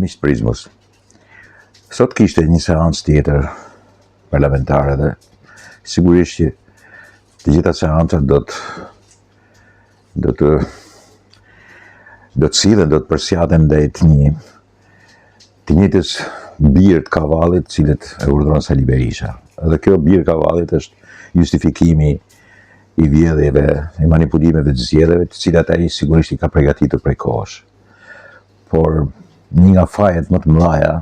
miqtë Prizmës. Sot kishte një seancë tjetër parlamentare dhe sigurisht që të gjitha seancat do të sillen, do të përsjaten ndaj të njëjtës birë të kavallit, cilët e urdhëron Sali Berisha. Dhe kjo birë kavallit është justifikimi i vjedhjeve, i manipulimeve të zgjedhjeve, të cilat ai sigurisht i ka përgatitur prej kohësh. Por një nga fajet më të mëdha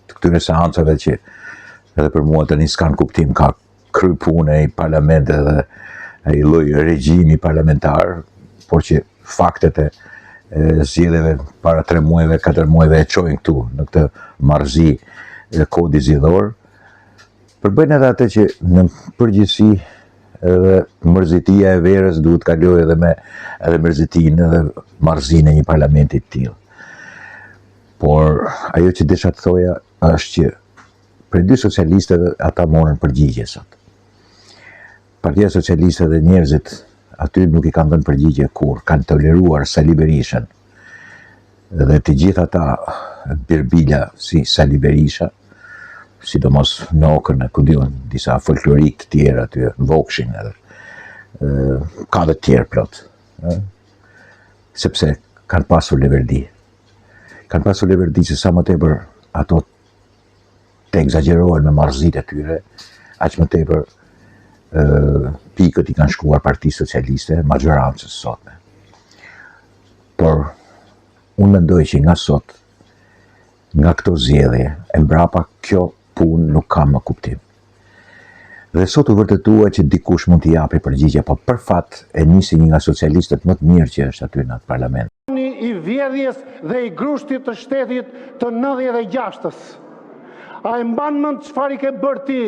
të këtyre seancave që edhe për mua tani s'kan kuptim, ka kry punë i parlamentit dhe ai lloj regjimi parlamentar, por që faktet e zgjedhjeve para 3 muajve, 4 muajve e çojnë këtu në këtë marrëzi e kodit zgjedhor, përbëjnë edhe atë që në përgjithësi edhe mërzitia e verës duhet kalojë edhe mërzitinë edhe marrëzinë e një parlamenti të tillë. Por ajo që desha të thoja është që për 2 socialistëve ata morën përgjigje sot. Partia Socialiste dhe njerëzit aty nuk i kanë dhënë përgjigje kur, kanë toleruar Sali Berishën. Dhe të gjithë ata birbila si Sali Berisha, sidomos në Okën e Kudion, disa folklorik të tjerë aty, në Vokshin edhe, ka dhe të tjerë plot, sepse kanë pasur leverdi. Kanë pasur leverdi që sa më tepër ato të egzagerohen me marrëzitë e tyre, aq më tepër pikët i kanë shkuar Partisë Socialiste, majorancës sotme. Por unë mendoj që nga sot, nga këto zgjedhje, e mbrapa kjo punë nuk ka më kuptim. Dhe sot u vërtetua që dikush mund t'i japi përgjigje, po për fat e nisi një nga socialistët më të mirë që është aty në atë parlament. I vjedhjes dhe i grushtit të shtetit të 96-ës. A e mban mend çfarë i ke bërë ti,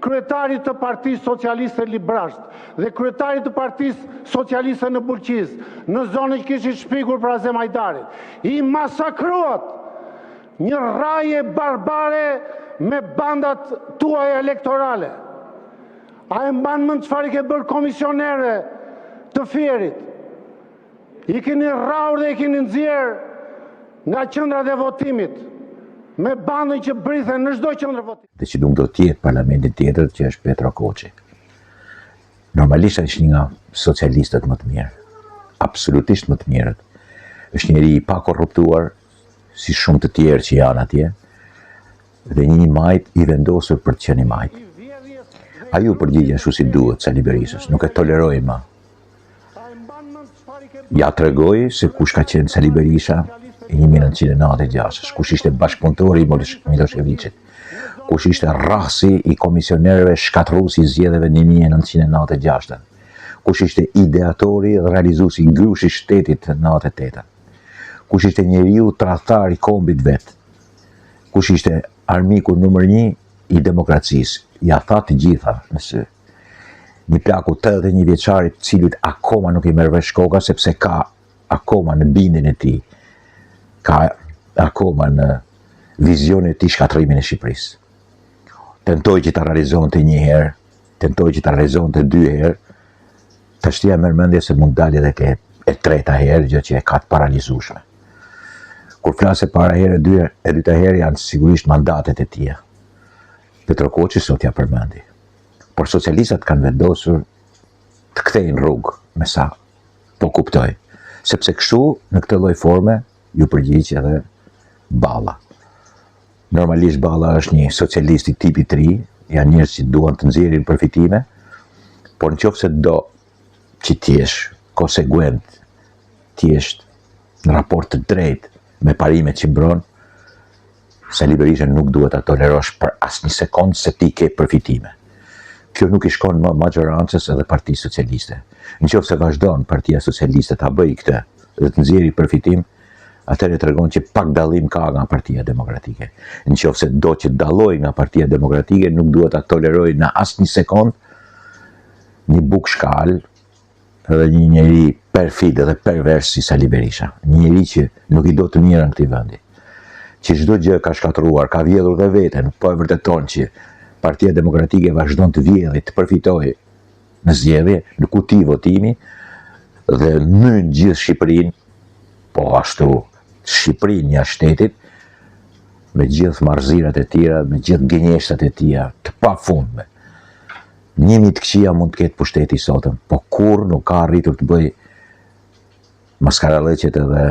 kryetarit të Partisë Socialiste Librazht dhe kryetarit të Partisë Socialiste në Bulqiz, në zonën që kishit shpikur për Azem Hajdarit. I masakruat një rraje barbare me bandat tuaja elektorale. A e mban mend çfarë i ke bërë komisionerëve të Fierit? I keni rraur dhe i keni nxjerr nga qendrat e votimit, me bandën që brithen në çdo qendër votimi. Dhe që nuk do t'jetë parlamenti tjetër që është Petro Koçi. Normalisht është një nga socialistët më të mirë, absolutisht më të mirët. Është njeri i pa korruptuar, si shumë të tjerë që janë atje, dhe një majt i vendosur për të qenë i majt. Ai u përgjigj ashtu si duhet Sali Berishës, nuk e toleroj më. Ja tregoj se kush ka qenë Sali Berisha i 1996, kush ishte bashkëpunëtori i Miloševićit, kush ishte rrahsi i komisionerëve shkatërruesi i zgjedhjeve në 1996, kush ishte ideatori dhe realizuesi i grushi shtetit në 98, kush ishte njeriu tradhtar i kombit vet, kush ishte armiku numër 1 i demokracisë. Ja tha të gjitha në sy. Një plaku 81 vjeçarit, cilit akoma nuk i merr vesh koka, sepse ka akoma në bindjen e tij, ka akoma në vizionin e tij shkatrimin e Shqipërisë. Tentoi që ta realizonte një herë, tentoi që ta realizonte 2 herë, tash ja merr mendje se mund dalë edhe e treta herë, gjë që e ka të paralizueshme. Kur flasë para herë, e dyta herë janë sigurisht mandatet e tija. Petro Koçi sot ja përmendi. Por socialistat kanë vendosur të kthejnë rrugë, me sa po kuptoj. Sepse kështu, në këtë lloj forme, ju përgjigj edhe Balla. Normalisht Balla është një socialist i tipi 3, janë njerëz që duan të nxjerrin përfitime, por nëse do që t'jesh konsekuent, t'jesh në raport të drejtë me parimet që mbron, Sali Berisha nuk duhet ta tolerosh për asnjë sekond se ti ke përfitime. Kjo nuk i shkon më majorancës edhe Partisë Socialiste. Nëse vazhdon Partia Socialiste ta bëjë këtë dhe të nxjerrë përfitim, atëherë tregon që pak dallim ka nga Partia Demokratike. Nëse do që dalloj nga Partia Demokratike, nuk duhet ta toleroj në asnjë sekond një buk shkal edhe një njeri perfid edhe pervers si Sali Berisha. Një njeri që nuk i do të mirën këtij vendi. Që çdo gjë ka shkatruar, ka vjedhur dhe veten, po e vërteton që Partia Demokratike vazhdon të vjedhë, të përfitojë në zgjedhje, në kuti votimi dhe myn gjithë Shqipërinë, po ashtu Shqipërinë jashtë shtetit, me gjithë marrëzirat e tjera, me gjithë gënjeshtat e tija, të pafundme. 1000 këqia mund të ketë pushteti sotëm, po kur nuk ka arritur të bëj maskaralëqet edhe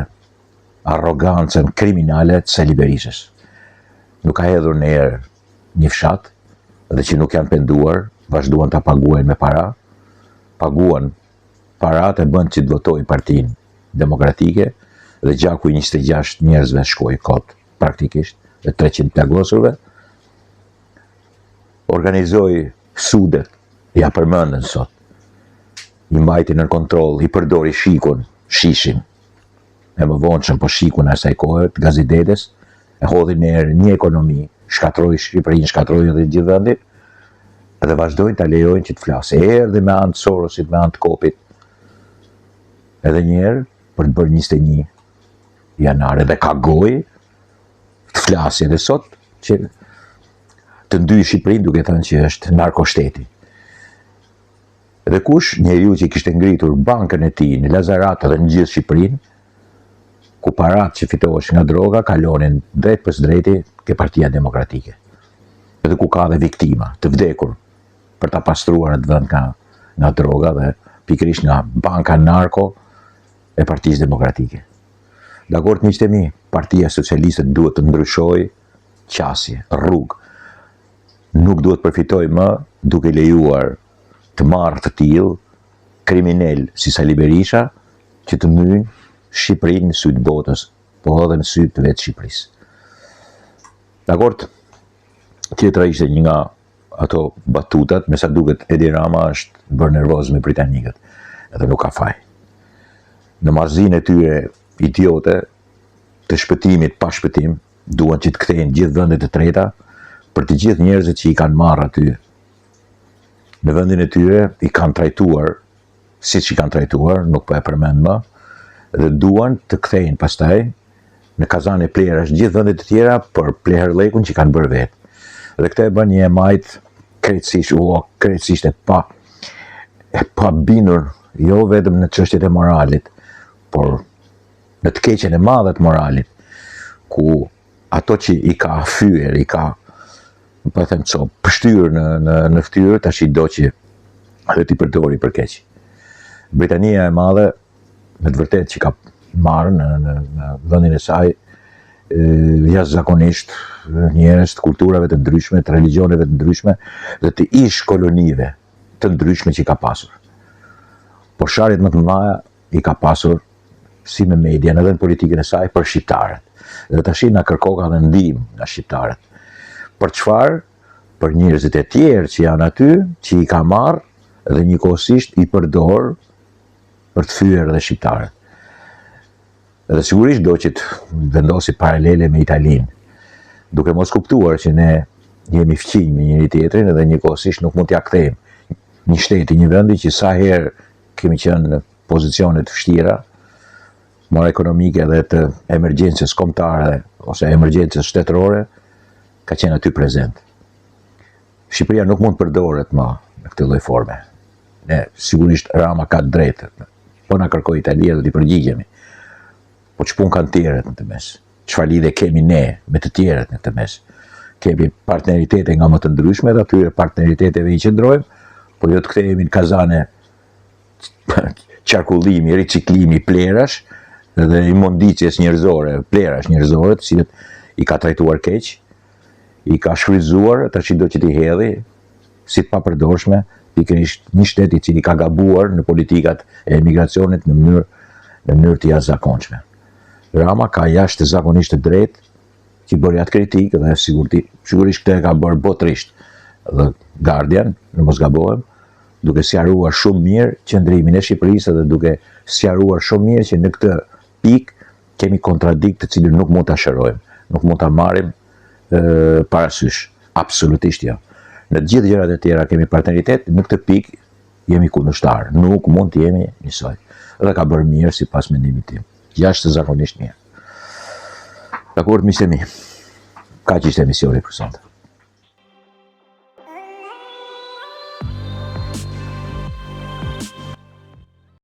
arrogancën kriminale të Sali Berishës. Nuk ka hedhur në herë një fshat, dhe që nuk janë penduar, vazhduan të paguajnë me para, paguan parat e bënd që të votoj Partinë Demokratike, dhe gjaku i 26 njerëzve shkoi kot, praktikisht, dhe 300 plagosurve, organizoi sudet, ja përmendën sot, i mbajti në kontroll, i përdori shikun, shishin, e më vonshëm po shikun e asaj kohe, të gazetetes, e hodhin në erë një ekonomi, shkatroi Shqipërinë, shkatroi edhe gjithë vendin, edhe vazhdojnë të lejojnë që të flasë. Erdhi me anë të Sorosit, me anë të Kopit, edhe njerë, për të bërë 21 janar, edhe ka gojë të flasë edhe sot, që të ndyjë Shqipërinë duke thënë që është narkoshteti. Dhe kush njeriu që kishte ngritur bankën e tij në Lazarat dhe në gjithë Shqipërinë, ku parat që fitohesh nga droga kalonin drejt për drejti ke Partia Demokratike. Edhe ku ka dhe viktima të vdekur për ta pastruar atë vend nga droga dhe pikërisht nga banka narko e Partisë Demokratike. Dakord, miqtë e mi, Partia Socialiste duhet të ndryshojë qasje, rrugë. Nuk duhet përfitoj më duke lejuar të marrë të tillë kriminal si Sali Berisha që të myjnë Shqipërinë në sytë botës, po edhe në sytë të vetë Shqipërisë. Dakord, tjetra ishte një nga ato batutat, me sa duket Edi Rama është bërë nervoz me britanikët, edhe nuk ka faj. Në marrëzinë e tyre idiote të shpëtimit pa shpëtim, duan që të kthejnë gjithë vendet e treta për të gjithë njerëzit që i kanë marrë aty. Në vendin e tyre i kanë trajtuar, siç i kanë trajtuar, nuk po e përmend më, dhe duan të kthejnë pastaj në kazane plerash gjithë vendet e tjera për pleherllekun që kanë bërë vetë. Dhe këtë e bën një majt krejtësisht e pa bindur, jo vetëm në çështjet e moralit, por në të keqen e madhe të moralit, ku ato që i ka fyer, i ka pështyr në ftyrë, tash i do që dhe t'i përdori për keq. Britania e madhe, me të vërtet që ka marrë në vendin e saj, jashtëzakonisht njerëz të kulturave të ndryshme, të religioneve të ndryshme dhe të ish kolonive të ndryshme që ka pasur. Por sharjet më të mëdha i ka pasur si me median edhe në politikën e saj për shqiptarët. Dhe tash na kërkoka dhe ndihmë nga shqiptarët. Për çfarë? Për njerëzit e tjerë që janë aty, që i ka marrë dhe njëkohësisht i përdor për të thyer edhe shqiptarët. Edhe sigurisht do që të vendosi paralele me Italinë, duke mos kuptuar që ne jemi fqinj me njëri tjetrin edhe njëkohësisht nuk mund t'ja kthejmë një shteti, një vendi që sa herë kemi qenë në pozicione të vështira, marrë ekonomike dhe të emergjencës kombëtare ose emergjencës shtetërore, ka qenë aty prezent. Shqipëria nuk mund përdoret më në këtë lloj forme. Ne sigurisht Rama ka drejtë, po na kërkoi Italia do t'i përgjigjemi. Po ç'pun kanë tjerët në të mes? Çfarë lidhje kemi ne me të tjerët në të mes? Kemi partneritete nga më të ndryshme dhe atyre partneriteteve i qëndrojmë, po jo të kthehemi në kazane qarkullimi, riciklimi plerash dhe imondicjes njerëzore, plerash njerëzore, të cilët i ka trajtuar keq, i ka shfrytzuar, tash do që t'i hedhi si të papërdorshme, pikërisht një shtet i cili ka gabuar në politikat e emigracionit në mënyrë të jashtëzakonshme. Rama ka jashtëzakonisht të drejtë që bëri atë kritikë dhe sigurisht këtë e ka bërë botërisht. Dhe Guardian, në mos gabohem, duke sqaruar shumë mirë qëndrimin e Shqipërisë dhe duke sqaruar shumë mirë që në këtë pikë kemi kontradikt të cilën nuk mund ta shërojmë, nuk mund ta marrim parasysh, absolutisht jo. Në të gjithë gjërat e tjera kemi partneritet, në këtë pikë jemi kundërshtar, nuk mund të jemi njësoj. Dhe ka bërë mirë sipas mendimit tim, jashtëzakonisht mirë. Dakord, miqtë e mi, kaq ishte emisioni për sonte.